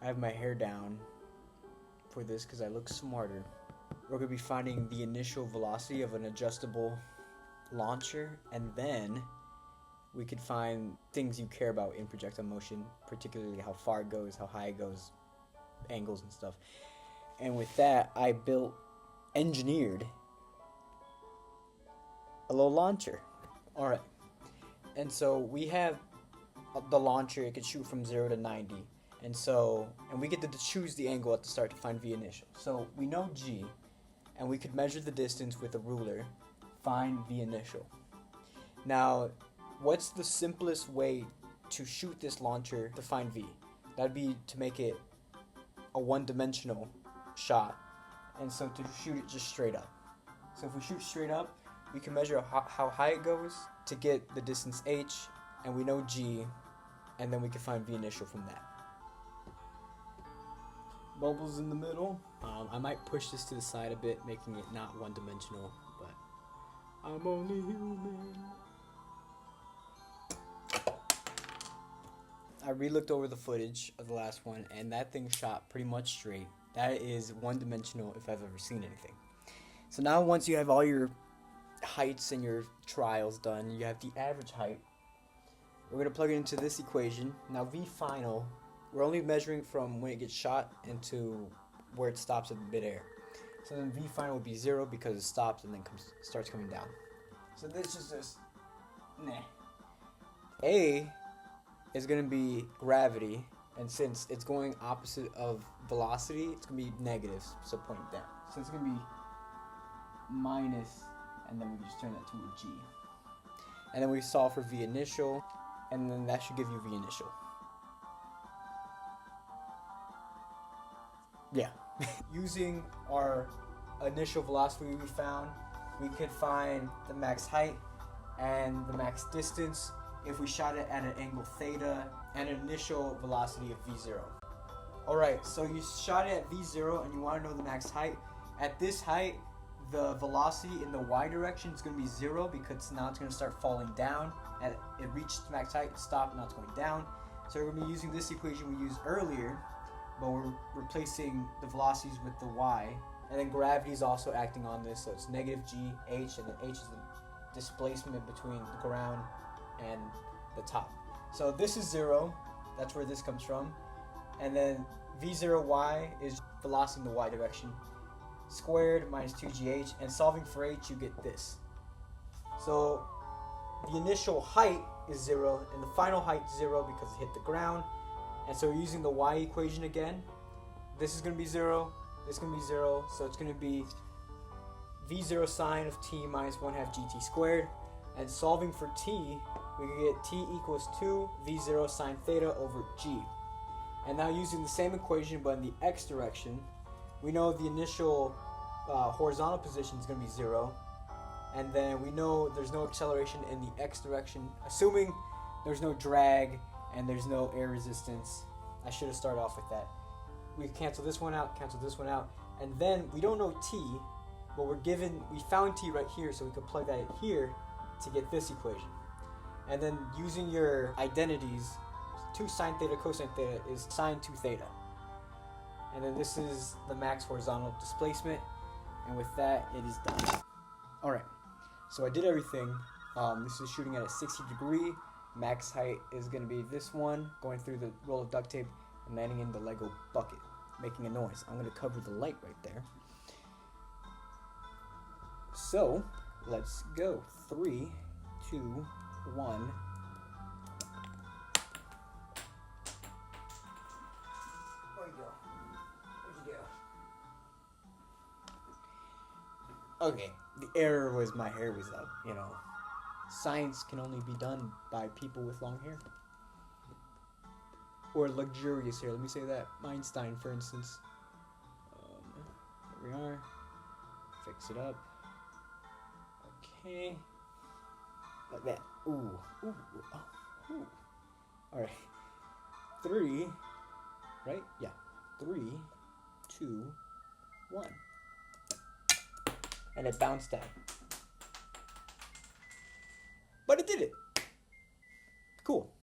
I have my hair down for this because I look smarter. We're going to be finding the initial velocity of an adjustable launcher, and then we could find things you care about in projectile motion, particularly how far it goes, how high it goes, angles and stuff. And with that, I engineered a little launcher. Alright, and so we have the launcher. It could shoot from 0 to 90, and we get to choose the angle at the start to find V initial. So we know G, and we could measure the distance with a ruler, find V initial. Now, what's the simplest way to shoot this launcher to find V? That'd be to make it a one-dimensional shot, and so to shoot it just straight up. So if we shoot straight up, we can measure how high it goes to get the distance h, and we know g, and then we can find v initial from that. Bubbles in the middle. I might push this to the side a bit, making it not one-dimensional, but I'm only human. I re-looked over the footage of the last one, and that thing shot pretty much straight. That is one-dimensional if I've ever seen anything. So now once you have all your heights and your trials done, you have the average height. We're going to plug it into this equation. Now V final, we're only measuring from when it gets shot into where it stops in midair. So then V final would be 0 because it stops and then starts coming down. So this is just, A is going to be gravity, and since it's going opposite of velocity, it's going to be negative, so pointing down. So it's going to be minus, and then we just turn that to a g. And then we solve for v initial, and then that should give you v initial. Yeah. Using our initial velocity we found, we could find the max height and the max distance if we shot it at an angle theta and an initial velocity of v0. Alright, so you shot it at v0 and you want to know the max height. At this height, the velocity in the y direction is going to be 0 because now it's going to start falling down. And it reached max height, it stopped, now it's going down. So we're going to be using this equation we used earlier, but we're replacing the velocities with the y. And then gravity is also acting on this, so it's negative g, h, and then h is the displacement between the ground and the top. So this is 0, that's where this comes from. And then v0y is velocity in the y direction, squared minus 2gh, and solving for h you get this. So the initial height is 0 and the final height is 0 because it hit the ground. And so we're using the y equation again. This is going to be 0, this is going to be 0, so it's going to be v0 sine of t minus 1/2 gt squared. And solving for t, we can get t equals 2 v0 sine theta over g. And now using the same equation but in the x direction, we know the initial horizontal position is going to be 0. And then we know there's no acceleration in the x direction, assuming there's no drag and there's no air resistance. I should have started off with that. We cancel this one out, and then we don't know t, but we found t right here, so we could plug that in here to get this equation. And then using your identities, 2 sine theta cosine theta is sine 2 theta. And then this is the max horizontal displacement, and with that it is done. Alright, so I did everything. This is shooting at a 60 degree. Max height is going to be this one, going through the roll of duct tape and landing in the Lego bucket, making a noise. I'm going to cover the light right there. So, let's go. 3, 2, 1. Where'd you go? Where'd you go? Okay, the error was my hair was up, you know. Science can only be done by people with long hair. Or luxurious hair, let me say that. Einstein, for instance. There we are. Fix it up. Okay. Like that. Ooh. Ooh. Oh. Ooh. Alright. 3. Right? Yeah. 3, 2, 1. And it bounced down. But it did it. Cool.